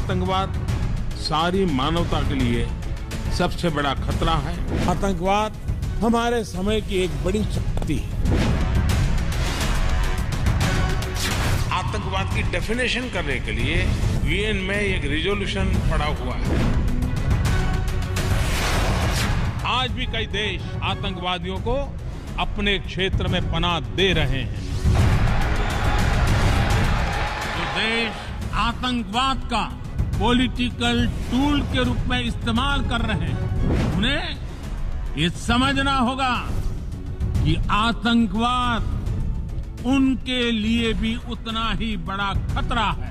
आतंकवाद सारी मानवता के लिए सबसे बड़ा खतरा है। आतंकवाद हमारे समय की एक बड़ी चुनौती है। आतंकवाद की डेफिनेशन करने के लिए यूएन में एक रिजोल्यूशन पड़ा हुआ है। आज भी कई देश आतंकवादियों को अपने क्षेत्र में पनाह दे रहे हैं। जो देश आतंकवाद का पॉलिटिकल टूल के रूप में इस्तेमाल कर रहे हैं, उन्हें ये समझना होगा कि आतंकवाद उनके लिए भी उतना ही बड़ा खतरा है।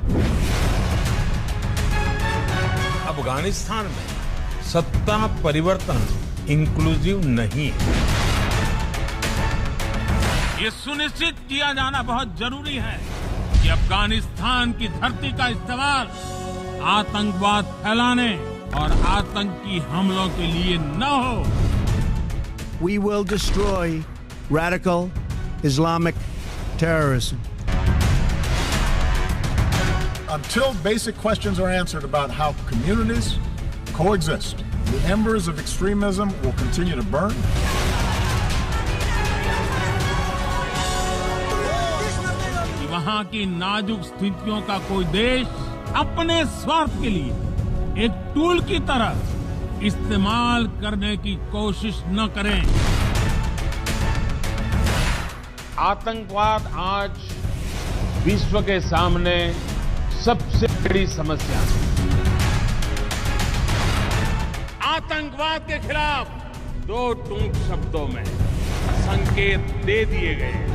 अफगानिस्तान में सत्ता परिवर्तन इंक्लूसिव नहीं है। ये सुनिश्चित किया जाना बहुत जरूरी है कि अफगानिस्तान की धरती का इस्तेमाल आतंकवाद फैलाने और आतंकी हमलों के लिए न हो। We will destroy radical Islamic terrorism. Until basic questions are answered about how communities coexist, the embers of extremism will continue to burn. वहां की नाजुक स्थितियों का कोई देश अपने स्वार्थ के लिए एक टूल की तरह इस्तेमाल करने की कोशिश न करें। आतंकवाद आज विश्व के सामने सबसे बड़ी समस्या है। आतंकवाद के खिलाफ दो टूक शब्दों में संकेत दे दिए गए हैं।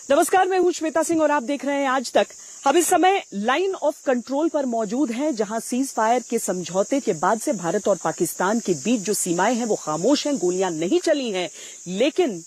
नमस्कार, मैं हूं श्वेता सिंह और आप देख रहे हैं आज तक। हम इस समय लाइन ऑफ कंट्रोल पर मौजूद हैं, जहां सीज फायर के समझौते के बाद से भारत और पाकिस्तान के बीच जो सीमाएं हैं वो खामोश हैं, गोलियां नहीं चली हैं, लेकिन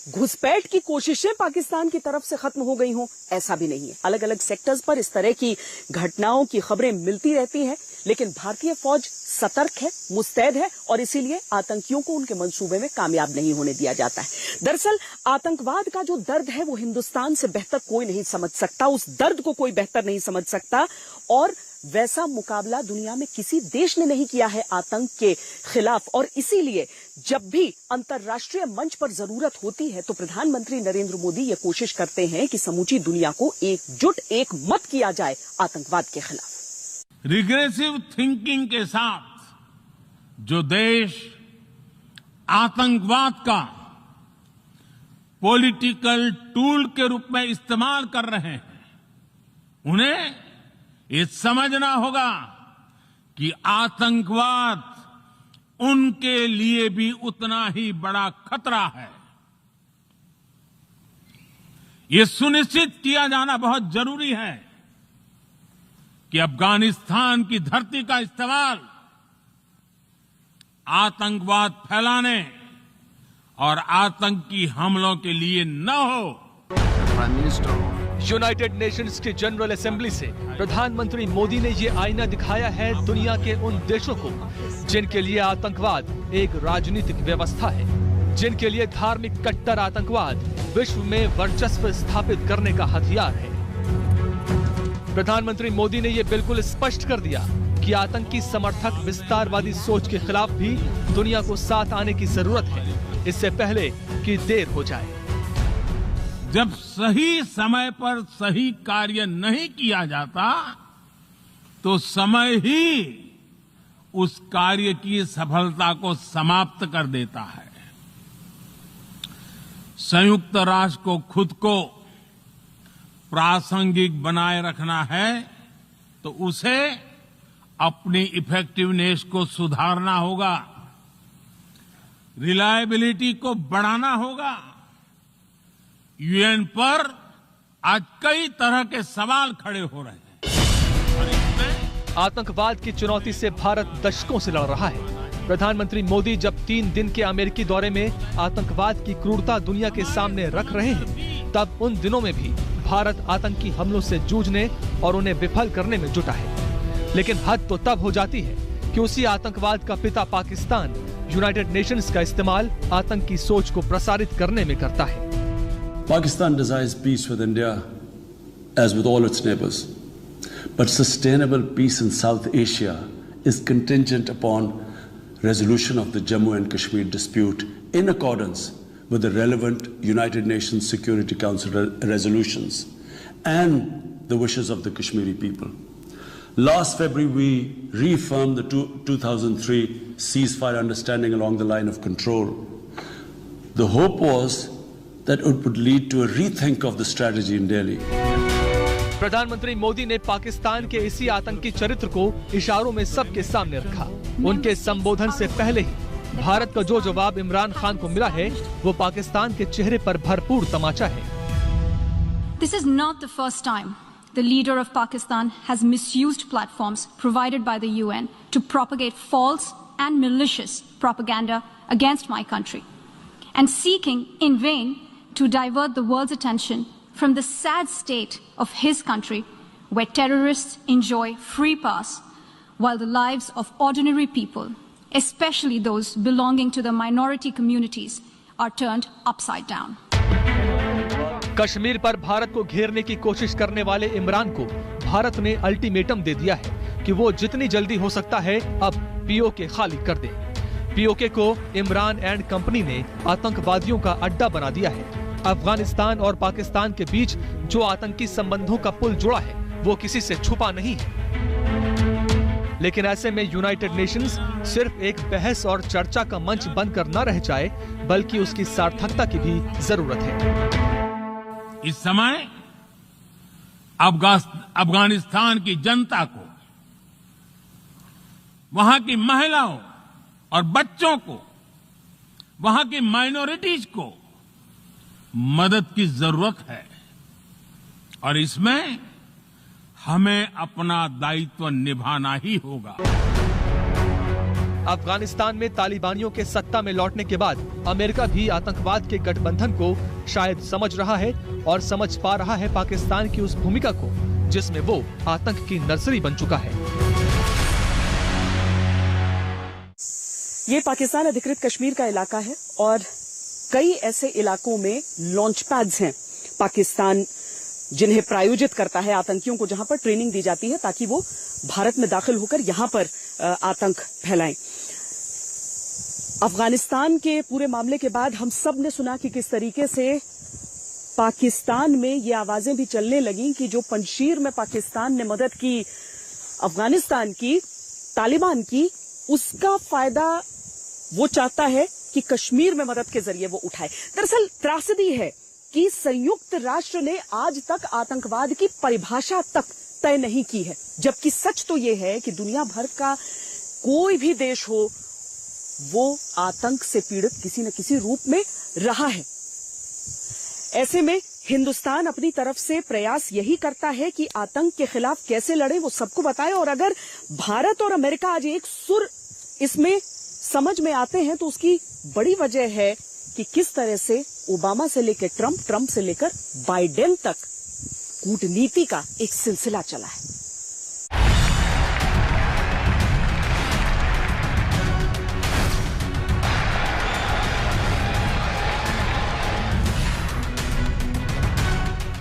घुसपैठ की कोशिशें पाकिस्तान की तरफ से खत्म हो गई हों, ऐसा भी नहीं है। अलग अलग सेक्टर्स पर इस तरह की घटनाओं की खबरें मिलती रहती हैं, लेकिन भारतीय फौज सतर्क है, मुस्तैद है और इसीलिए आतंकियों को उनके मंसूबे में कामयाब नहीं होने दिया जाता है। दरअसल आतंकवाद का जो दर्द है वो हिंदुस्तान से बेहतर कोई नहीं समझ सकता, उस दर्द को कोई बेहतर नहीं समझ सकता और वैसा मुकाबला दुनिया में किसी देश ने नहीं किया है आतंक के खिलाफ। और इसीलिए जब भी अंतर्राष्ट्रीय मंच पर जरूरत होती है तो प्रधानमंत्री नरेंद्र मोदी ये कोशिश करते हैं कि समूची दुनिया को एकजुट, एक मत किया जाए आतंकवाद के खिलाफ। रिग्रेसिव थिंकिंग के साथ जो देश आतंकवाद का पॉलिटिकल टूल के रूप में इस्तेमाल कर रहे हैं, उन्हें ये समझना होगा कि आतंकवाद उनके लिए भी उतना ही बड़ा खतरा है। ये सुनिश्चित किया जाना बहुत जरूरी है कि अफगानिस्तान की धरती का इस्तेमाल आतंकवाद फैलाने और आतंकी हमलों के लिए न हो। यूनाइटेड नेशंस की जनरल असेंबली से प्रधानमंत्री मोदी ने ये आईना दिखाया है दुनिया के उन देशों को जिनके लिए आतंकवाद एक राजनीतिक व्यवस्था है, जिनके लिए धार्मिक कट्टर आतंकवाद विश्व में वर्चस्व स्थापित करने का हथियार है। प्रधानमंत्री मोदी ने ये बिल्कुल स्पष्ट कर दिया कि आतंकी समर्थक विस्तारवादी सोच के खिलाफ भी दुनिया को साथ आने की जरूरत है, इससे पहले कि देर हो जाए। जब सही समय पर सही कार्य नहीं किया जाता तो समय ही उस कार्य की सफलता को समाप्त कर देता है। संयुक्त राष्ट्र को खुद को प्रासंगिक बनाए रखना है तो उसे अपनी इफेक्टिवनेस को सुधारना होगा, रिलायबिलिटी को बढ़ाना होगा। यूएन पर आज कई तरह के सवाल खड़े हो रहे हैं और इसमें आतंकवाद की चुनौती से भारत दशकों से लड़ रहा है। प्रधानमंत्री मोदी जब 3 दिन के अमेरिकी दौरे में आतंकवाद की क्रूरता दुनिया के सामने रख रहे हैं, तब उन दिनों में भी भारत आतंकी हमलों से जूझने और उन्हें विफल करने में जुटा है। लेकिन हद तो तब हो जाती है कि उसी आतंकवाद का पिता पाकिस्तान यूनाइटेड नेशंस का इस्तेमाल आतंकी सोच को प्रसारित करने में करता है। Pakistan desires peace with India as with all its neighbors. But sustainable peace in South Asia is contingent upon resolution of the Jammu and Kashmir dispute in accordance with the relevant United Nations Security Council resolutions and the wishes of the Kashmiri people. Last February, we reaffirmed the 2003 ceasefire understanding along the line of control. The hope was that it would lead to a rethink of the strategy in Delhi. प्रधानमंत्री मोदी ने पाकिस्तान के इसी आतंकी चरित्र को इशारों में सबके सामने रखा। उनके संबोधन से पहले ही भारत का जो जवाब इमरान खान को मिला है, वो पाकिस्तान के चेहरे पर भरपूर तमाचा है। This is not the first time the leader of Pakistan has misused platforms provided by the UN to propagate false and malicious propaganda against my country, and seeking in vain to divert the world's attention from the sad state of his country, where terrorists enjoy free pass, while the lives of ordinary people, especially those belonging to the minority communities, are turned upside down. Kashmir पर भारत को घेरने की कोशिश करने वाले इमरान को भारत ने ultimatum दे दिया है कि वो जितनी जल्दी हो सकता है अब पीओके खाली कर दे। पीओके को इमरान एंड कंपनी ने आतंकवादियों का अड्डा बना दिया है। अफगानिस्तान और पाकिस्तान के बीच जो आतंकी संबंधों का पुल जुड़ा है, वो किसी से छुपा नहीं है। लेकिन ऐसे में यूनाइटेड नेशंस सिर्फ एक बहस और चर्चा का मंच बनकर न रह जाए, बल्कि उसकी सार्थकता की भी जरूरत है। इस समय अफगानिस्तान की जनता को, वहां की महिलाओं और बच्चों को, वहां की माइनॉरिटीज को मदद की जरूरत है, और इसमें हमें अपना दायित्व निभाना ही होगा। अफगानिस्तान में तालिबानियों के सत्ता में लौटने के बाद अमेरिका भी आतंकवाद के गठबंधन को शायद समझ रहा है और समझ पा रहा है पाकिस्तान की उस भूमिका को जिसमें वो आतंक की नर्सरी बन चुका है। ये पाकिस्तान अधिकृत कश्मीर का इलाका है और कई ऐसे इलाकों में लॉन्च पैड्स हैं पाकिस्तान जिन्हें प्रायोजित करता है आतंकियों को, जहां पर ट्रेनिंग दी जाती है ताकि वो भारत में दाखिल होकर यहां पर आतंक फैलाएं। अफगानिस्तान के पूरे मामले के बाद हम सब ने सुना कि किस तरीके से पाकिस्तान में ये आवाजें भी चलने लगी कि जो पंजशीर में पाकिस्तान ने मदद की अफगानिस्तान की, तालिबान की, उसका फायदा वो चाहता है कि कश्मीर में मदद के जरिए वो उठाए। दरअसल त्रासदी है कि संयुक्त राष्ट्र ने आज तक आतंकवाद की परिभाषा तक तय नहीं की है, जबकि सच तो ये है कि दुनिया भर का कोई भी देश हो, वो आतंक से पीड़ित किसी न किसी रूप में रहा है। ऐसे में हिंदुस्तान अपनी तरफ से प्रयास यही करता है कि आतंक के खिलाफ कैसे लड़े वो सबको बताए, और अगर भारत और अमेरिका आज एक सुर इसमें समझ में आते हैं तो उसकी बड़ी वजह है कि किस तरह से ओबामा से लेकर ट्रंप, ट्रंप से लेकर बाइडेन तक कूटनीति का एक सिलसिला चला है।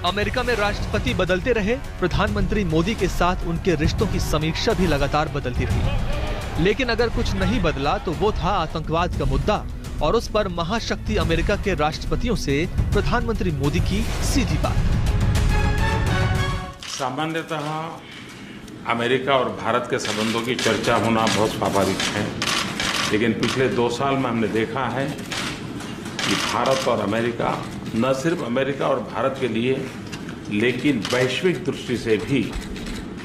अमेरिका में राष्ट्रपति बदलते रहे, प्रधानमंत्री मोदी के साथ उनके रिश्तों की समीक्षा भी लगातार बदलती रही, लेकिन अगर कुछ नहीं बदला तो वो था आतंकवाद का मुद्दा, और उस पर महाशक्ति अमेरिका के राष्ट्रपतियों से प्रधानमंत्री मोदी की सीधी बात। सामान्यतः अमेरिका और भारत के संबंधों की चर्चा होना बहुत स्वाभाविक है, लेकिन पिछले 2 साल में हमने देखा है कि भारत और अमेरिका, न सिर्फ अमेरिका और भारत के लिए लेकिन वैश्विक दृष्टि से भी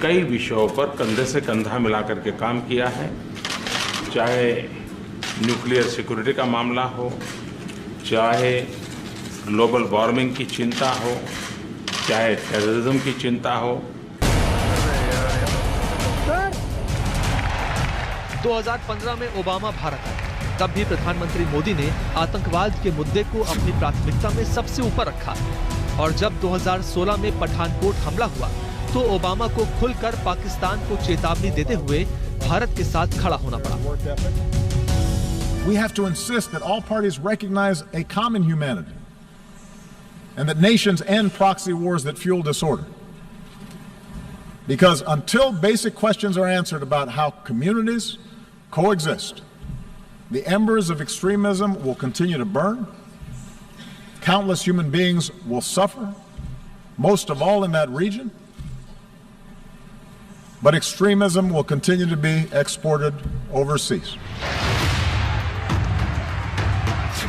कई विषयों पर कंधे से कंधा मिलाकर के काम किया है। चाहे न्यूक्लियर सिक्योरिटी का मामला हो, चाहे ग्लोबल वार्मिंग की चिंता हो, चाहे टेररिज्म की चिंता हो। 2015 में ओबामा भारत आए, तब भी प्रधानमंत्री मोदी ने आतंकवाद के मुद्दे को अपनी प्राथमिकता में सबसे ऊपर रखा, और जब 2016 में पठानकोट हमला हुआ तो ओबामा को खुलकर पाकिस्तान को चेतावनी देते हुए भारत के साथ खड़ा होना पड़ा। We have to insist that all parties recognize a common humanity and that nations end proxy wars that fuel disorder. Because until basic questions are answered about how communities coexist, the embers of extremism will continue to burn, countless human beings will suffer, most of all in that region, but extremism will continue to be exported overseas.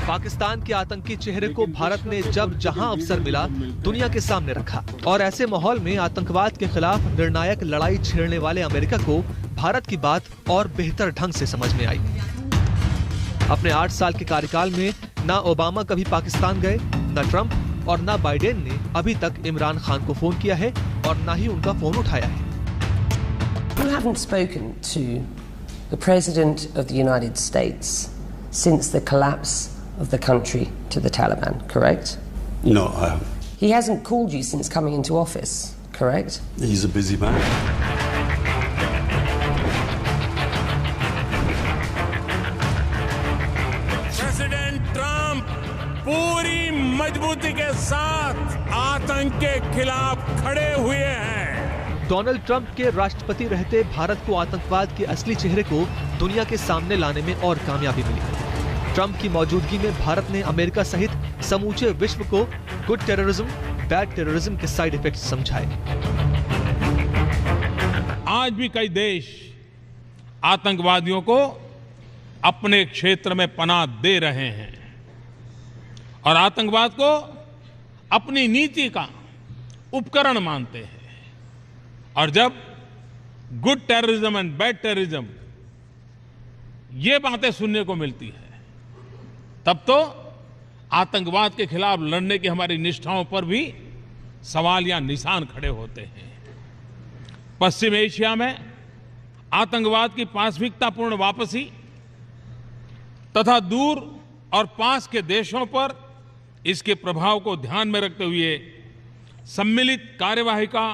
Pakistan के आतंकी चेहरे को भारत ने जब जहां अवसर मिला दुनिया के सामने रखा और ऐसे माहौल में आतंकवाद के खिलाफ निर्णायक लड़ाई छेड़ने वाले अमेरिका को भारत की बात और बेहतर ढंग से समझ में आई। अपने 8 साल के कार्यकाल में ना ओबामा कभी पाकिस्तान गए, ना ट्रंप और ना बाइडेन ने अभी तक इमरान खान को फोन किया है और ना ही उनका फोन उठाया है। You haven't spoken to the President of the United States since the collapse of the country to the Taliban, correct? No, I haven't. He hasn't called you since coming into office, correct? He's a busy man. President Trump पूरी मजबूती के साथ आतंक के खिलाफ खड़े हुए हैं। डोनाल्ड ट्रंप के राष्ट्रपति रहते भारत को आतंकवाद के असली चेहरे को दुनिया के सामने लाने में और कामयाबी मिली। ट्रंप की मौजूदगी में भारत ने अमेरिका सहित समूचे विश्व को गुड टेररिज्म, बैड टेररिज्म के साइड इफेक्ट्स समझाए। आज भी कई देश आतंकवादियों को अपने क्षेत्र में पनाह दे रहे हैं और आतंकवाद को अपनी नीति का उपकरण मानते हैं। और जब good terrorism and bad terrorism ये बातें सुनने को मिलती है तब तो आतंकवाद के खिलाफ लड़ने की हमारी निष्ठाओं पर भी सवाल या निशान खड़े होते हैं। पश्चिम एशिया में आतंकवाद की पाशविकतापूर्ण वापसी तथा दूर और पास के देशों पर इसके प्रभाव को ध्यान में रखते हुए सम्मिलित कार्यवाही का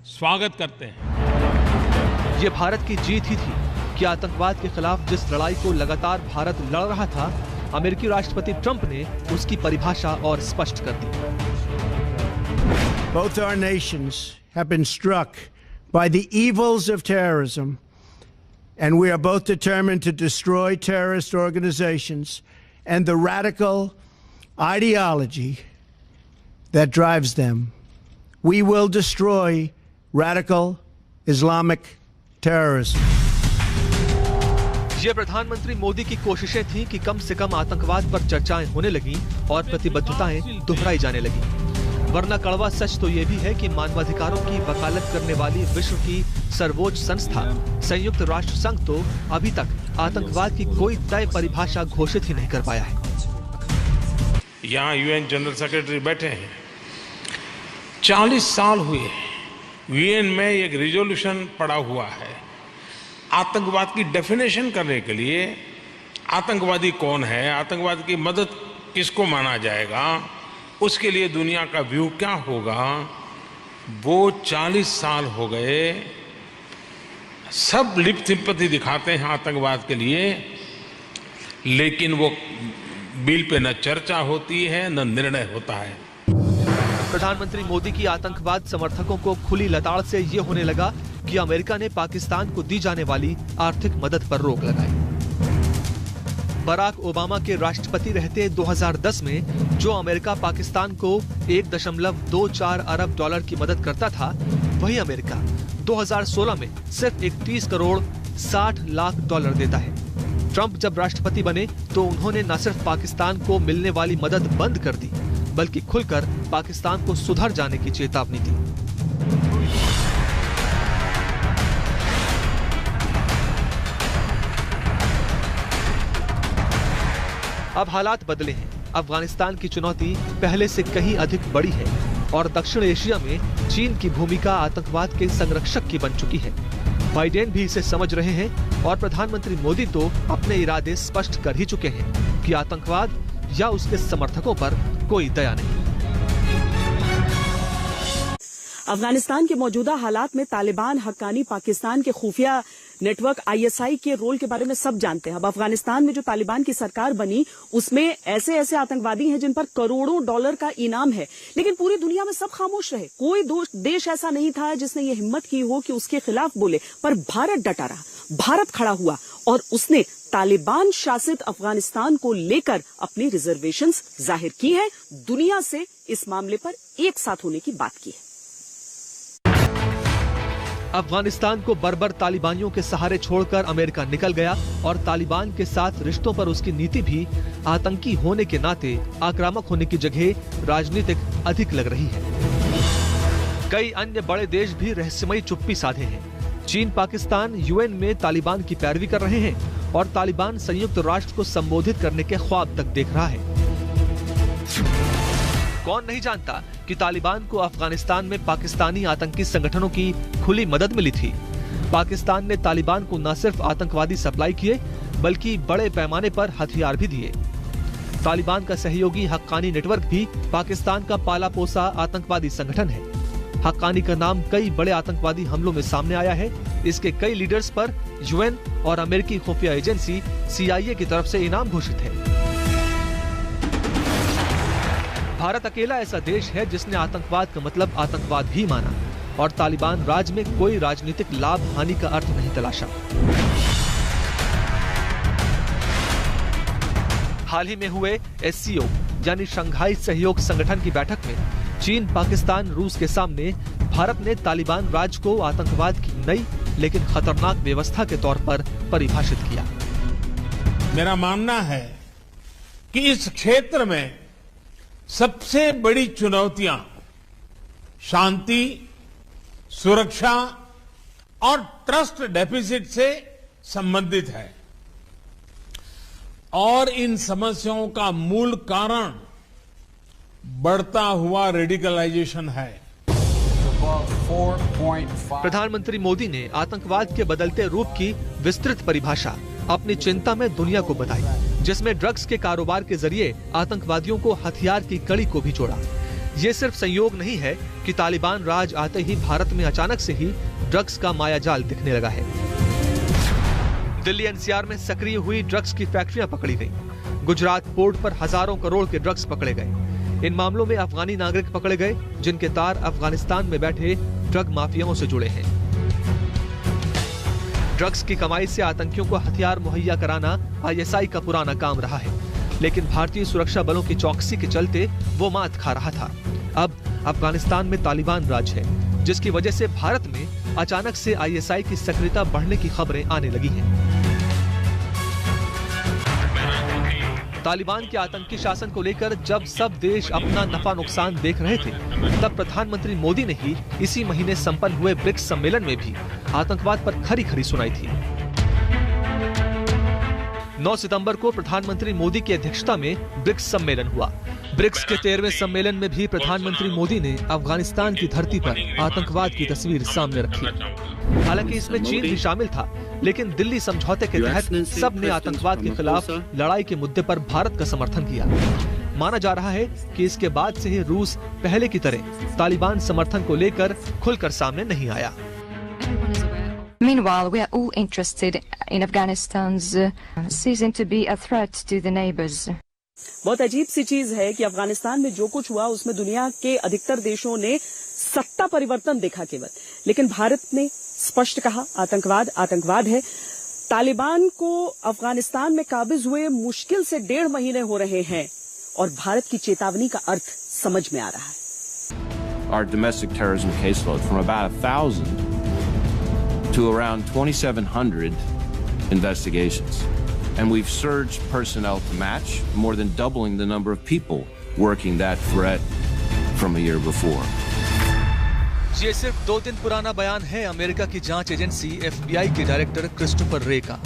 स्वागत करते हैं। ये भारत की जीत ही थी कि आतंकवाद के खिलाफ जिस लड़ाई को लगातार भारत लड़ रहा था, अमेरिकी राष्ट्रपति ट्रंप ने उसकी परिभाषा और स्पष्ट कर दी। Both our nations have been struck by the evils of terrorism, and we are both determined to destroy terrorist organizations and the radical ideology that drives them. We will destroy radical Islamic terrorism. ये प्रधानमंत्री मोदी की कोशिशें थीं कि कम से कम आतंकवाद पर चर्चाएं होने लगीं और प्रतिबद्धताएं दोहराई जाने लगीं। वरना कड़वा सच तो ये भी है कि मानवाधिकारों की वकालत करने वाली विश्व की सर्वोच्च संस्था संयुक्त राष्ट्र संघ तो अभी तक आतंकवाद की कोई तय परिभाषा घोषित ही नहीं कर पाया है। यहाँ यूएन जनरल सेक्रेटरी बैठे हैं, 40 साल हुए यूएन में एक रिजोल्यूशन पड़ा हुआ है आतंकवाद की डेफिनेशन करने के लिए। आतंकवादी कौन है, आतंकवाद की मदद किसको माना जाएगा, उसके लिए दुनिया का व्यू क्या होगा, वो 40 साल हो गए। सब लिप सिंपैथी दिखाते हैं आतंकवाद के लिए, लेकिन वो बिल पे न चर्चा होती है न निर्णय होता है। प्रधानमंत्री मोदी की आतंकवाद समर्थकों को खुली लताड़ से ये होने लगा कि अमेरिका ने पाकिस्तान को दी जाने वाली आर्थिक मदद पर रोक लगाई। बराक ओबामा के राष्ट्रपति रहते 2010 में जो अमेरिका पाकिस्तान को 1.24 अरब डॉलर की मदद करता था, वही अमेरिका 2016 में सिर्फ 31 करोड़ 60 लाख डॉलर देता है। ट्रंप जब राष्ट्रपति बने तो उन्होंने न सिर्फ पाकिस्तान को मिलने वाली मदद बंद कर दी, बल्कि खुलकर पाकिस्तान को सुधर जाने की चेतावनी दी। अब हालात बदले हैं। अफगानिस्तान की चुनौती पहले से कहीं अधिक बड़ी है और दक्षिण एशिया में चीन की भूमिका आतंकवाद के संरक्षक की बन चुकी है। बाइडेन भी इसे समझ रहे हैं और प्रधानमंत्री मोदी तो अपने इरादे स्पष्ट कर ही चुके हैं कि आतंकवाद या उसके समर्थकों पर कोई दया नहीं। अफगानिस्तान के मौजूदा हालात में तालिबान हक्कानी पाकिस्तान के खुफिया नेटवर्क ISI के रोल के बारे में सब जानते हैं। अब अफगानिस्तान में जो तालिबान की सरकार बनी उसमें ऐसे ऐसे आतंकवादी हैं जिन पर करोड़ों डॉलर का इनाम है, लेकिन पूरी दुनिया में सब खामोश रहे। कोई देश ऐसा नहीं था जिसने ये हिम्मत की हो कि उसके खिलाफ बोले, पर भारत डटा रहा, भारत खड़ा हुआ और उसने तालिबान शासित अफगानिस्तान को लेकर अपनी रिजर्वेशंस जाहिर की हैं, दुनिया से इस मामले पर एक साथ होने की बात की है। अफगानिस्तान को बर्बर तालिबानियों के सहारे छोड़कर अमेरिका निकल गया और तालिबान के साथ रिश्तों पर उसकी नीति भी आतंकी होने के नाते आक्रामक होने की जगह राजनीतिक अधिक लग रही है। कई अन्य बड़े देश भी रहस्यमयी चुप्पी साधे हैं। चीन, पाकिस्तान UN में तालिबान की पैरवी कर रहे हैं और तालिबान संयुक्त राष्ट्र को संबोधित करने के ख्वाब तक देख रहा है। कौन नहीं जानता कि तालिबान को अफगानिस्तान में पाकिस्तानी आतंकी संगठनों की खुली मदद मिली थी। पाकिस्तान ने तालिबान को न सिर्फ आतंकवादी सप्लाई किए बल्कि बड़े पैमाने पर हथियार भी दिए। तालिबान का सहयोगी हक्कानी नेटवर्क भी पाकिस्तान का पाला पोसा आतंकवादी संगठन है। हक्कानी का नाम कई बड़े आतंकवादी हमलों में सामने आया है। इसके कई लीडर्स पर UN और अमेरिकी खुफिया एजेंसी CIA की तरफ से इनाम घोषित है। भारत अकेला ऐसा देश है जिसने आतंकवाद का मतलब आतंकवाद भी माना और तालिबान राज में कोई राजनीतिक लाभ हानि का अर्थ नहीं तलाशा। हाल ही में हुए SCO यानी शंघाई सहयोग संगठन की बैठक में चीन, पाकिस्तान, रूस के सामने भारत ने तालिबान राज को आतंकवाद की नई लेकिन खतरनाक व्यवस्था के तौर पर परिभाषित किया। मेरा मानना है कि इस क्षेत्र में सबसे बड़ी चुनौतियां शांति, सुरक्षा और ट्रस्ट डेफिसिट से संबंधित है और इन समस्याओं का मूल कारण बढ़ता हुआ रेडिकलाइजेशन है। प्रधानमंत्री मोदी ने आतंकवाद के बदलते रूप की विस्तृत परिभाषा अपनी चिंता में दुनिया को बताई, जिसमें ड्रग्स के कारोबार के जरिए आतंकवादियों को हथियार की कड़ी को भी जोड़ा। ये सिर्फ संयोग नहीं है कि तालिबान राज आते ही भारत में अचानक से ही ड्रग्स का मायाजाल दिखने लगा है। दिल्ली NCR में सक्रिय हुई ड्रग्स की फैक्ट्रियां पकड़ी गईं। गुजरात पोर्ट पर हजारों करोड़ के ड्रग्स पकड़े गए। इन मामलों में अफगानी नागरिक पकड़े गए जिनके तार अफगानिस्तान में बैठे ड्रग माफियाओं से जुड़े हैं। ड्रग्स की कमाई से आतंकियों को हथियार मुहैया कराना ISI का पुराना काम रहा है, लेकिन भारतीय सुरक्षा बलों की चौकसी के चलते वो मात खा रहा था। अब अफगानिस्तान में तालिबान राज है, जिसकी वजह से भारत में अचानक से ISI की सक्रियता बढ़ने की खबरें आने लगी हैं। तालिबान के आतंकी शासन को लेकर जब सब देश अपना नफा नुकसान देख रहे थे, तब प्रधानमंत्री मोदी ने ही इसी महीने संपन्न हुए ब्रिक्स सम्मेलन में भी आतंकवाद पर खरी खरी सुनाई थी। 9 सितंबर को प्रधानमंत्री मोदी की अध्यक्षता में ब्रिक्स सम्मेलन हुआ। ब्रिक्स के 13वें सम्मेलन में भी प्रधानमंत्री मोदी ने अफगानिस्तान की धरती पर आतंकवाद की तस्वीर सामने रखी। हालांकि इसमें चीन भी शामिल था, लेकिन दिल्ली समझौते के तहत सब ने आतंकवाद के खिलाफ लड़ाई के मुद्दे पर भारत का समर्थन किया। माना जा रहा है कि इसके बाद से ही रूस पहले की तरह तालिबान समर्थन को लेकर खुलकर सामने नहीं आया। Meanwhile, we are all interested in Afghanistan's ceasing to be a threat to the neighbors. बहुत अजीब सी चीज है कि अफगानिस्तान में जो कुछ हुआ उसमें दुनिया के अधिकतर देशों ने सत्ता परिवर्तन देखा केवल, लेकिन भारत ने स्पष्ट कहा आतंकवाद आतंकवाद है। तालिबान को अफगानिस्तान में काबिज हुए मुश्किल से 1.5 महीने हो रहे हैं और भारत की चेतावनी का अर्थ समझ में आ रहा है। Our domestic terrorism caseload from about 1,000 to around 2,700 investigations. And we've surged personnel to match, more than doubling the number of people working that threat from a year before. ये सिर्फ 2 दिन पुराना बयान है अमेरिका की जांच एजेंसी FBI के director Christopher रे का।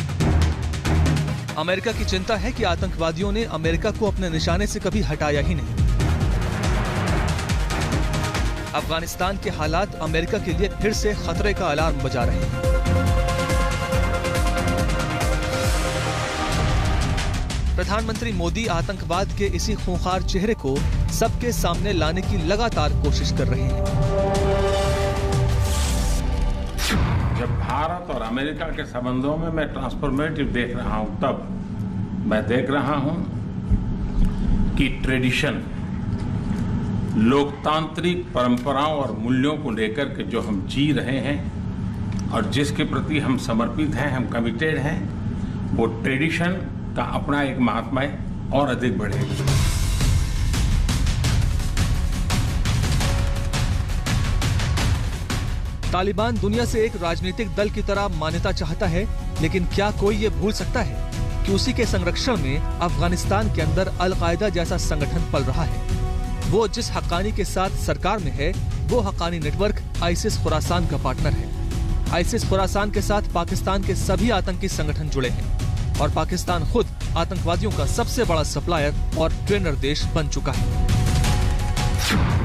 अमेरिका की चिंता है कि आतंकवादियों ने अमेरिका को अपने निशाने से कभी हटाया ही नहीं। अफगानिस्तान के हालात अमेरिका के लिए फिर से खतरे का अलार्म बजा रहे हैं। प्रधानमंत्री मोदी आतंकवाद के इसी खूंखार चेहरे को सबके सामने लाने की लगातार कोशिश कर रहे हैं। जब भारत और अमेरिका के संबंधों में मैं ट्रांसफॉर्मेटिव देख रहा हूं, तब मैं देख रहा हूं कि ट्रेडिशन, लोकतांत्रिक परंपराओं और मूल्यों को लेकर के जो हम जी रहे हैं और जिसके प्रति हम समर्पित हैं, हम कमिटेड हैं, वो ट्रेडिशन का अपना एक महात्मा और अधिक बढ़ेगा। तालिबान दुनिया से एक राजनीतिक दल की तरह मान्यता चाहता है, लेकिन क्या कोई ये भूल सकता है कि उसी के संरक्षण में अफगानिस्तान के अंदर अल-कायदा जैसा संगठन पल रहा है। वो जिस हक्कानी के साथ सरकार में है, वो हक्कानी नेटवर्क आईसिस खुरासान का पार्टनर है। आईसिस खुरासान के साथ पाकिस्तान के सभी आतंकी संगठन जुड़े हैं और पाकिस्तान खुद आतंकवादियों का सबसे बड़ा सप्लायर और ट्रेनर देश बन चुका है।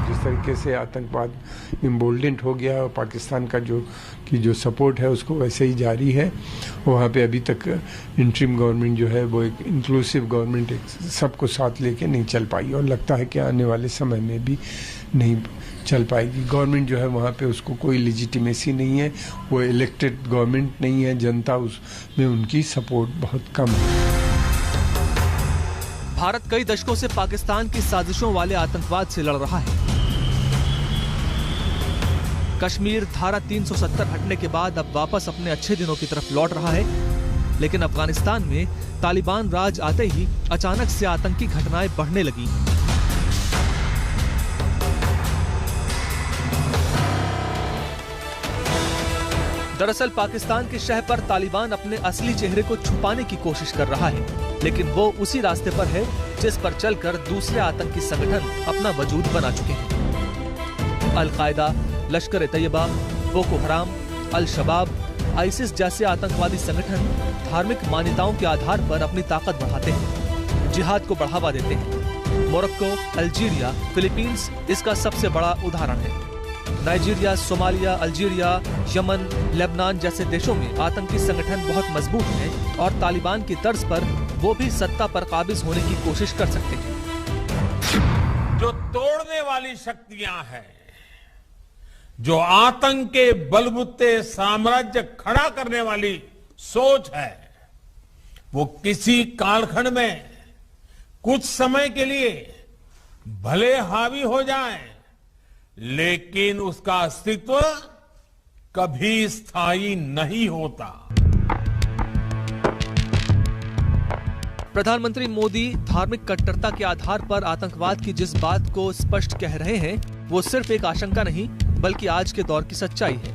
जिस तरीके से आतंकवाद इम्बोल्डेंट हो गया और पाकिस्तान का जो सपोर्ट है उसको वैसे ही जारी है। वहाँ पे अभी तक इंटरिम गवर्नमेंट जो है वो एक इंक्लूसिव गवर्नमेंट सबको साथ लेके नहीं चल पाई और लगता है कि आने वाले समय में भी नहीं चल पाएगी। गवर्नमेंट जो है वहाँ पे उसको कोई लेजिटिमेसी नहीं है, वो इलेक्टेड गवर्नमेंट नहीं है, जनता उसमें उनकी सपोर्ट बहुत कम है। भारत कई दशकों से पाकिस्तान की साजिशों वाले आतंकवाद से लड़ रहा है। कश्मीर धारा 370 हटने के बाद अब वापस अपने अच्छे दिनों की तरफ लौट रहा है, लेकिन अफगानिस्तान में तालिबान राज आते ही अचानक से आतंकी घटनाएं बढ़ने लगी। दरअसल पाकिस्तान के शह पर तालिबान अपने असली चेहरे को छुपाने की कोशिश कर रहा है, लेकिन वो उसी रास्ते पर है जिस पर चलकर दूसरे आतंकी संगठन अपना वजूद बना चुके हैं। अल-कायदा, लश्कर-ए-तैयबा, बोको हराम, अल-शबाब, आईसिस जैसे आतंकवादी संगठन धार्मिक मान्यताओं के आधार पर अपनी ताकत बढ़ाते हैं, जिहाद को बढ़ावा देते हैं। मोरक्को, अल्जीरिया, फिलीपींस इसका सबसे बड़ा उदाहरण है। Nigeria, Somalia, Algeria, Yemen, Lebanon जैसे देशों में आतंकी संगठन बहुत मजबूत हैं और तालिबान की तर्ज पर वो भी सत्ता पर काबिज होने की कोशिश कर सकते हैं। जो तोड़ने वाली शक्तियां हैं, जो आतंक के बलबूते साम्राज्य खड़ा करने वाली सोच है, वो किसी कालखंड में कुछ समय के लिए भले हावी हो जाए, लेकिन उसका अस्तित्व कभी स्थायी नहीं होता। प्रधानमंत्री मोदी धार्मिक कट्टरता के आधार पर आतंकवाद की जिस बात को स्पष्ट कह रहे हैं, वो सिर्फ एक आशंका नहीं बल्कि आज के दौर की सच्चाई है।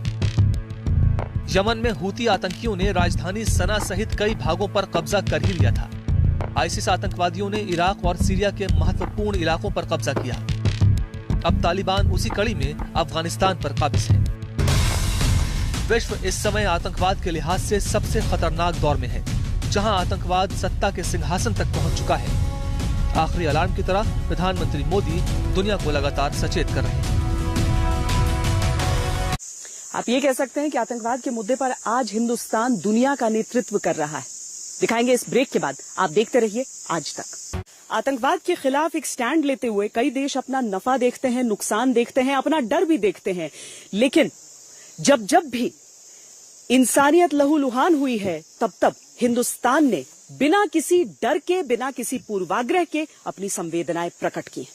यमन में हूती आतंकियों ने राजधानी सना सहित कई भागों पर कब्जा कर ही लिया था। आईसिस आतंकवादियों ने इराक और सीरिया के महत्वपूर्ण इलाकों पर कब्जा किया। अब तालिबान उसी कड़ी में अफगानिस्तान पर काबिज है। विश्व इस समय आतंकवाद के लिहाज से सबसे खतरनाक दौर में है, जहां आतंकवाद सत्ता के सिंहासन तक पहुंच चुका है। आखिरी अलार्म की तरह प्रधानमंत्री मोदी दुनिया को लगातार सचेत कर रहे हैं। आप ये कह सकते हैं कि आतंकवाद के मुद्दे पर आज हिंदुस्तान दुनिया का नेतृत्व कर रहा है। दिखाएंगे इस ब्रेक के बाद। आप देखते रहिए आज तक। आतंकवाद के खिलाफ एक स्टैंड लेते हुए कई देश अपना नफा देखते हैं, नुकसान देखते हैं, अपना डर भी देखते हैं, लेकिन जब भी इंसानियत लहूलुहान हुई है, तब हिंदुस्तान ने बिना किसी डर के, बिना किसी पूर्वाग्रह के अपनी संवेदनाएं प्रकट की।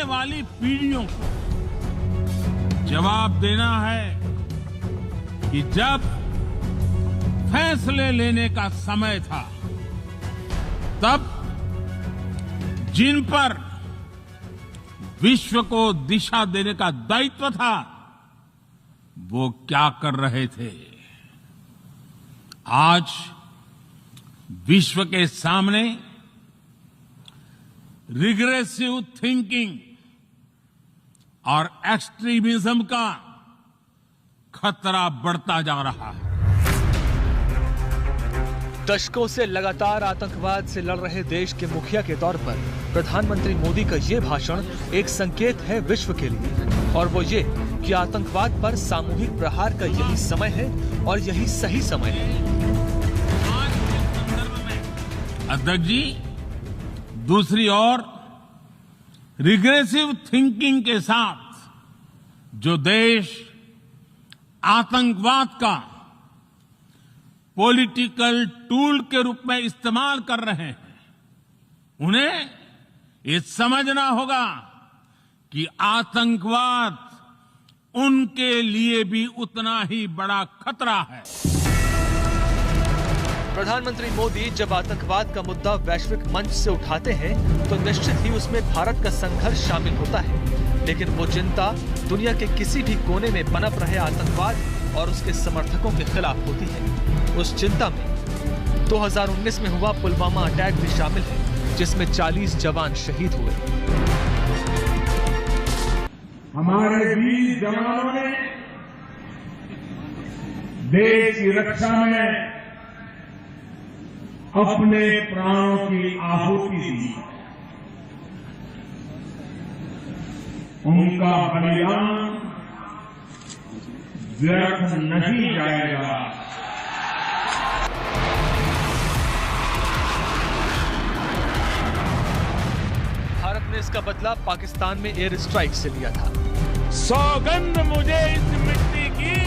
वाली पीढ़ियों को जवाब देना है कि जब फैसले लेने का समय था, तब जिन पर विश्व को दिशा देने का दायित्व था, वो क्या कर रहे थे। आज विश्व के सामने रिग्रेसिव थिंकिंग और एक्सट्रीमिज्म का खतरा बढ़ता जा रहा है। दशकों से लगातार आतंकवाद से लड़ रहे देश के मुखिया के तौर पर प्रधानमंत्री मोदी का ये भाषण एक संकेत है विश्व के लिए, और वो ये कि आतंकवाद पर सामूहिक प्रहार का यही समय है और यही सही समय है। अध्यक्ष जी, दूसरी ओर रिग्रेसिव थिंकिंग के साथ जो देश आतंकवाद का पॉलिटिकल टूल के रूप में इस्तेमाल कर रहे हैं, उन्हें ये समझना होगा कि आतंकवाद उनके लिए भी उतना ही बड़ा खतरा है। प्रधानमंत्री मोदी जब आतंकवाद का मुद्दा वैश्विक मंच से उठाते हैं तो निश्चित ही उसमें भारत का संघर्ष शामिल होता है, लेकिन वो चिंता दुनिया के किसी भी कोने में पनप रहे आतंकवाद और उसके समर्थकों के खिलाफ होती है। उस चिंता में 2019 में हुआ पुलवामा अटैक भी शामिल है, जिसमें 40 जवान शहीद हुए। हमारे वीर जवानों ने देश की रक्षा में अपने प्राणों की आहुति दी। उनका बलिदान व्यर्थ नहीं जाएगा। भारत ने इसका बदला पाकिस्तान में एयर स्ट्राइक से लिया था। सौगंध मुझे इस मिट्टी की,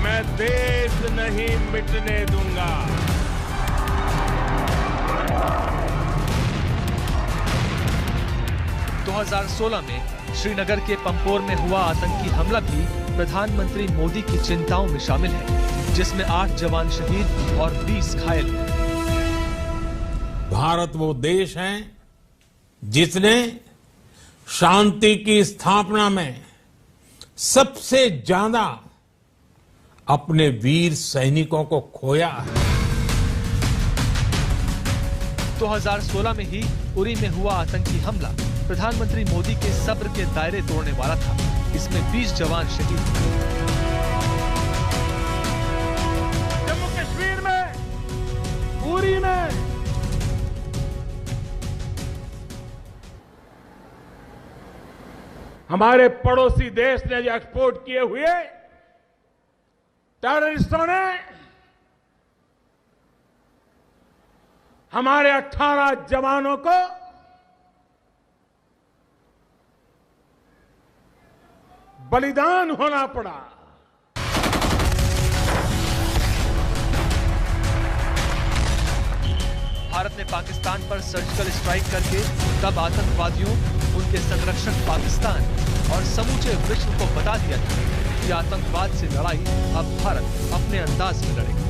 मैं देश नहीं मिटने दूंगा। 2016 में श्रीनगर के पंपोर में हुआ आतंकी हमला भी प्रधानमंत्री मोदी की चिंताओं में शामिल है, जिसमें 8 जवान शहीद और 20 घायल हुए। भारत वो देश है जिसने शांति की स्थापना में सबसे ज्यादा अपने वीर सैनिकों को खोया है। 2016 में ही उरी में हुआ आतंकी हमला प्रधानमंत्री मोदी के सब्र के दायरे तोड़ने वाला था। इसमें 20 जवान शहीद हुए। जम्मू कश्मीर में, उरी में हमारे पड़ोसी देश ने जो एक्सपोर्ट किए हुए टेररिस्टों ने हमारे 18 जवानों को बलिदान होना पड़ा। भारत ने पाकिस्तान पर सर्जिकल स्ट्राइक करके तब आतंकवादियों, उनके संरक्षक पाकिस्तान और समूचे विश्व को बता दिया था कि आतंकवाद से लड़ाई अब भारत अपने अंदाज में लड़ेगा।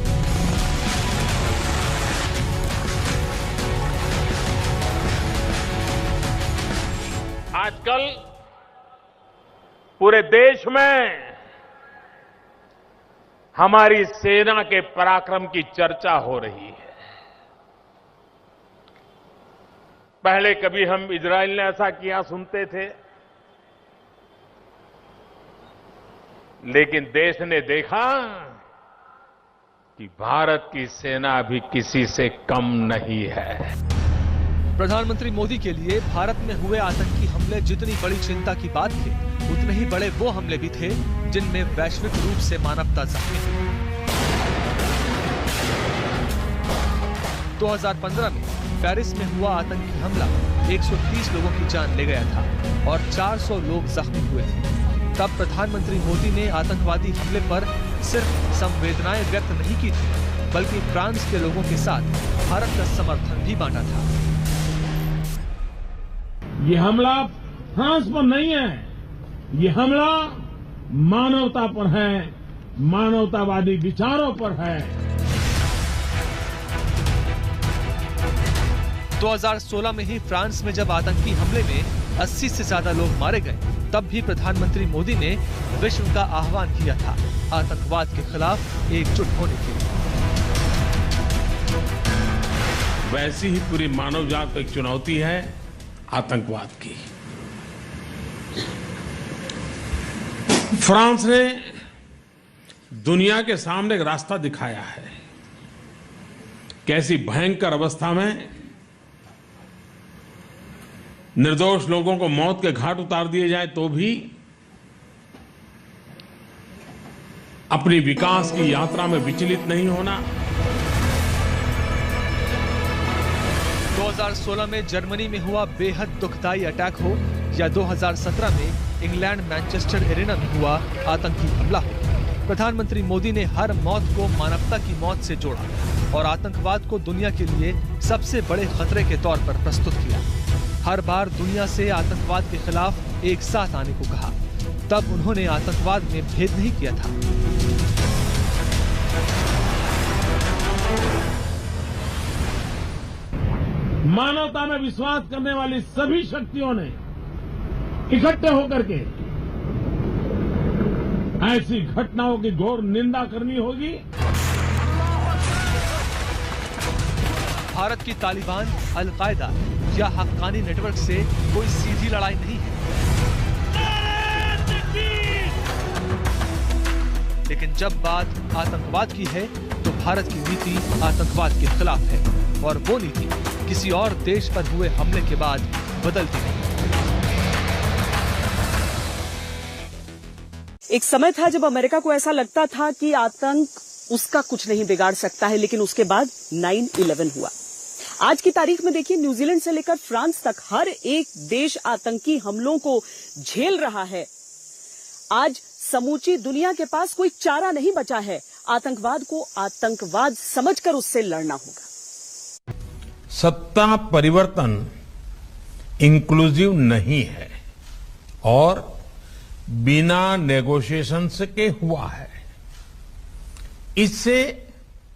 आजकल पूरे देश में हमारी सेना के पराक्रम की चर्चा हो रही है। पहले कभी हम इजराइल ने ऐसा किया सुनते थे, लेकिन देश ने देखा कि भारत की सेना भी किसी से कम नहीं है। प्रधानमंत्री मोदी के लिए भारत में हुए आतंकी हमले जितनी बड़ी चिंता की बात थे, उतने ही बड़े वो हमले भी थे जिनमें वैश्विक रूप से मानवता जख्मी हुई। 2015 में पेरिस में हुआ आतंकी हमला 130 लोगों की जान ले गया था और 400 लोग जख्मी हुए थे। तब प्रधानमंत्री मोदी ने आतंकवादी हमले पर सिर्फ संवेदनाएं व्यक्त नहीं की थी, बल्कि फ्रांस के लोगों के साथ भारत का समर्थन भी बांटा था। ये हमला फ्रांस पर नहीं है, ये हमला मानवता पर है, मानवतावादी विचारों पर है। 2016 में ही फ्रांस में जब आतंकी हमले में 80 से ज्यादा लोग मारे गए, तब भी प्रधानमंत्री मोदी ने विश्व का आह्वान किया था आतंकवाद के खिलाफ एकजुट होने के लिए। वैसी ही पूरी मानव जात को एक चुनौती है आतंकवाद की। फ्रांस ने दुनिया के सामने एक रास्ता दिखाया है। कैसी भयंकर अवस्था में निर्दोष लोगों को मौत के घाट उतार दिए जाए तो भी अपनी विकास की यात्रा में विचलित नहीं होना। 2016 में जर्मनी में हुआ बेहद दुखदाई अटैक हो या 2017 में इंग्लैंड मैनचेस्टर एरिना में हुआ आतंकी हमला हो, प्रधानमंत्री मोदी ने हर मौत को मानवता की मौत से जोड़ा और आतंकवाद को दुनिया के लिए सबसे बड़े खतरे के तौर पर प्रस्तुत किया। हर बार दुनिया से आतंकवाद के खिलाफ एक साथ आने को कहा। तब उन्होंने आतंकवाद में भेद नहीं किया था। मानवता में विश्वास करने वाली सभी शक्तियों ने इकट्ठे होकर के ऐसी घटनाओं की घोर निंदा करनी होगी। भारत की तालिबान, अल-कायदा या हक्कानी नेटवर्क से कोई सीधी लड़ाई नहीं है, लेकिन जब बात आतंकवाद की है तो भारत की नीति आतंकवाद के खिलाफ है और वो नीति किसी और देश पर हुए हमले के बाद बदलती नहीं। एक समय था जब अमेरिका को ऐसा लगता था कि आतंक उसका कुछ नहीं बिगाड़ सकता है, लेकिन उसके बाद 9/11 हुआ। आज की तारीख में देखिए, न्यूजीलैंड से लेकर फ्रांस तक हर एक देश आतंकी हमलों को झेल रहा है। आज समूची दुनिया के पास कोई चारा नहीं बचा है। आतंकवाद को आतंकवाद समझकर उससे लड़ना होगा। सत्ता परिवर्तन इंक्लूसिव नहीं है और बिना नेगोशिएशन के हुआ है। इससे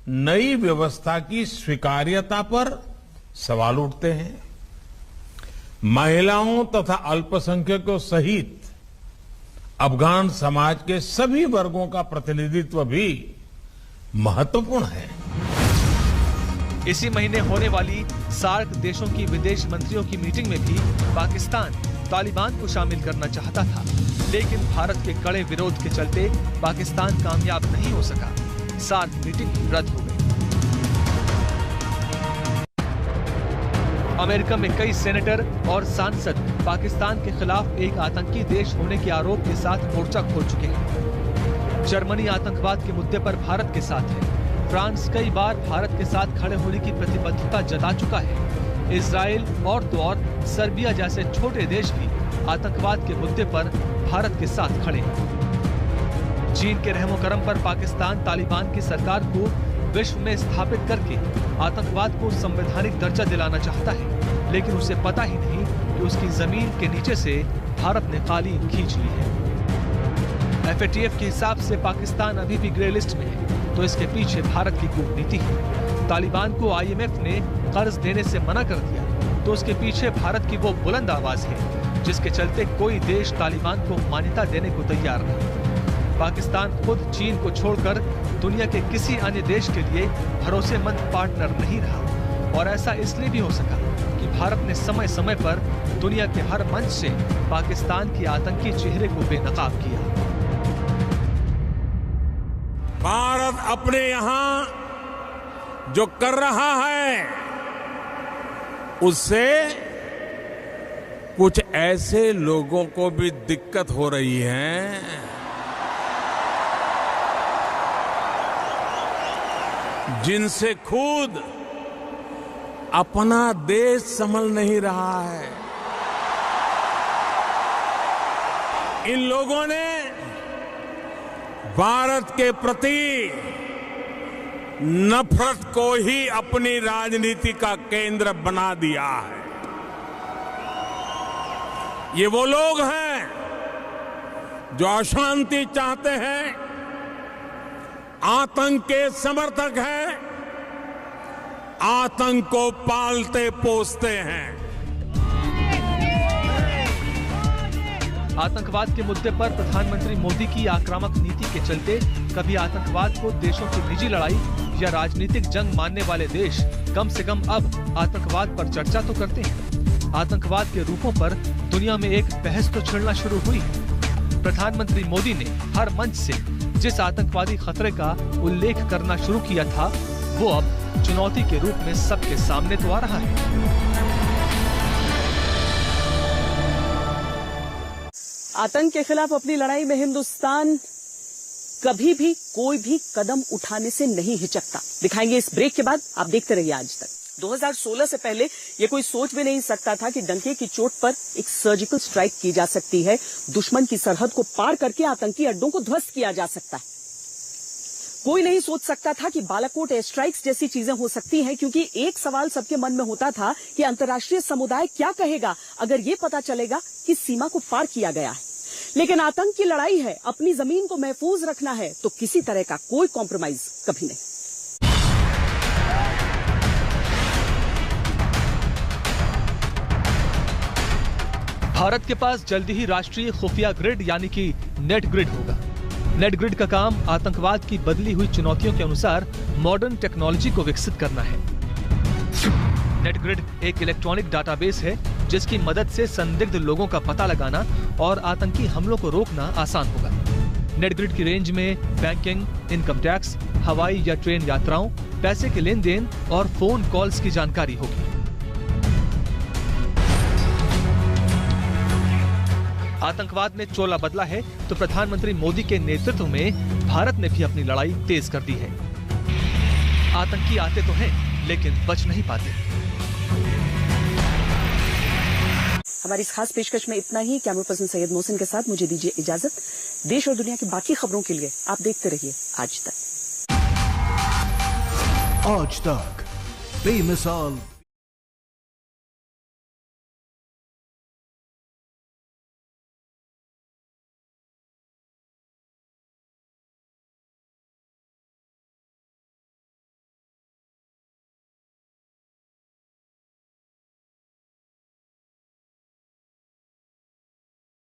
नई व्यवस्था की स्वीकार्यता पर सवाल उठते हैं। महिलाओं तथा अल्पसंख्यकों सहित अफगान समाज के सभी वर्गों का प्रतिनिधित्व भी महत्वपूर्ण है। इसी महीने होने वाली सार्क देशों की विदेश मंत्रियों की मीटिंग में भी पाकिस्तान तालिबान को शामिल करना चाहता था, लेकिन भारत के कड़े विरोध के चलते पाकिस्तान कामयाब नहीं हो सका। सार्क मीटिंग रद्द हो गई। अमेरिका में कई सेनेटर और सांसद पाकिस्तान के खिलाफ एक आतंकी देश होने के आरोप के साथ मोर्चा खोल चुके हैं। जर्मनी आतंकवाद के मुद्दे पर भारत के साथ है। फ्रांस कई बार भारत के साथ खड़े होने की प्रतिबद्धता जता चुका है। इजराइल और तो और सर्बिया जैसे छोटे देश भी आतंकवाद के मुद्दे पर भारत के साथ खड़े हैं। चीन के रहमो करम पर पाकिस्तान तालिबान की सरकार को विश्व में स्थापित करके आतंकवाद को संवैधानिक दर्जा दिलाना चाहता है, लेकिन उसे पता ही नहीं कि उसकी जमीन के नीचे से भारत ने कालीन खींच ली है। FATF के हिसाब से पाकिस्तान अभी भी ग्रे लिस्ट में है, तो इसके पीछे भारत की कूटनीति है। तालिबान को IMF ने कर्ज देने से मना कर दिया, तो उसके पीछे भारत की वो बुलंद आवाज है जिसके चलते कोई देश तालिबान को मान्यता देने को तैयार नहीं। पाकिस्तान खुद चीन को छोड़कर दुनिया के किसी अन्य देश के लिए भरोसेमंद पार्टनर नहीं रहा, और ऐसा इसलिए भी हो सका कि भारत ने समय समय पर दुनिया के हर मंच से पाकिस्तान के आतंकी चेहरे को बेनकाब किया। भारत अपने यहां जो कर रहा है उससे कुछ ऐसे लोगों को भी दिक्कत हो रही है जिनसे खुद अपना देश संभल नहीं रहा है। इन लोगों ने भारत के प्रति नफरत को ही अपनी राजनीति का केंद्र बना दिया है। ये वो लोग हैं जो अशांति चाहते हैं, आतंक के समर्थक हैं, आतंक को पालते पोसते हैं। आतंकवाद के मुद्दे पर प्रधानमंत्री मोदी की आक्रामक नीति के चलते कभी आतंकवाद को देशों की निजी लड़ाई या राजनीतिक जंग मानने वाले देश कम से कम अब आतंकवाद पर चर्चा तो करते हैं। आतंकवाद के रूपों पर दुनिया में एक बहस तो छिड़ना शुरू हुई है। प्रधानमंत्री मोदी ने हर मंच से जिस आतंकवादी खतरे का उल्लेख करना शुरू किया था, वो अब चुनौती के रूप में सबके सामने तो आ रहा है। आतंक के खिलाफ अपनी लड़ाई में हिंदुस्तान कभी भी कोई भी कदम उठाने से नहीं हिचकता। दिखाएंगे इस ब्रेक के बाद, आप देखते रहिए आज तक। 2016 से पहले ये कोई सोच भी नहीं सकता था कि डंके की चोट पर एक सर्जिकल स्ट्राइक की जा सकती है, दुश्मन की सरहद को पार करके आतंकी अड्डों को ध्वस्त किया जा सकता है। कोई नहीं सोच सकता था कि बालाकोट एयर स्ट्राइक्स जैसी चीजें हो सकती हैं, क्योंकि एक सवाल सबके मन में होता था कि अंतर्राष्ट्रीय समुदाय क्या कहेगा अगर ये पता चलेगा कि सीमा को पार किया गया है। लेकिन आतंक की लड़ाई है, अपनी जमीन को महफूज रखना है, तो किसी तरह का कोई कॉम्प्रोमाइज कभी नहीं। भारत के पास जल्दी ही राष्ट्रीय खुफिया ग्रिड यानी कि नेट ग्रिड होगा। नेट ग्रिड का काम आतंकवाद की बदली हुई चुनौतियों के अनुसार मॉडर्न टेक्नोलॉजी को विकसित करना है। नेट ग्रिड एक इलेक्ट्रॉनिक डाटाबेस है जिसकी मदद से संदिग्ध लोगों का पता लगाना और आतंकी हमलों को रोकना आसान होगा। नेट ग्रिड की रेंज में बैंकिंग, इनकम टैक्स, हवाई या ट्रेन यात्राओं, पैसे के लेन देन और फोन कॉल्स की जानकारी होगी। आतंकवाद ने चोला बदला है तो प्रधानमंत्री मोदी के नेतृत्व में भारत ने भी अपनी लड़ाई तेज कर दी है। आतंकी आते तो हैं लेकिन बच नहीं पाते। हमारी इस खास पेशकश में इतना ही। कैमरा पर्सन सैयद मोहसिन के साथ मुझे दीजिए इजाजत। देश और दुनिया की बाकी खबरों के लिए आप देखते रहिए आज तक। आज तक बेमिसाल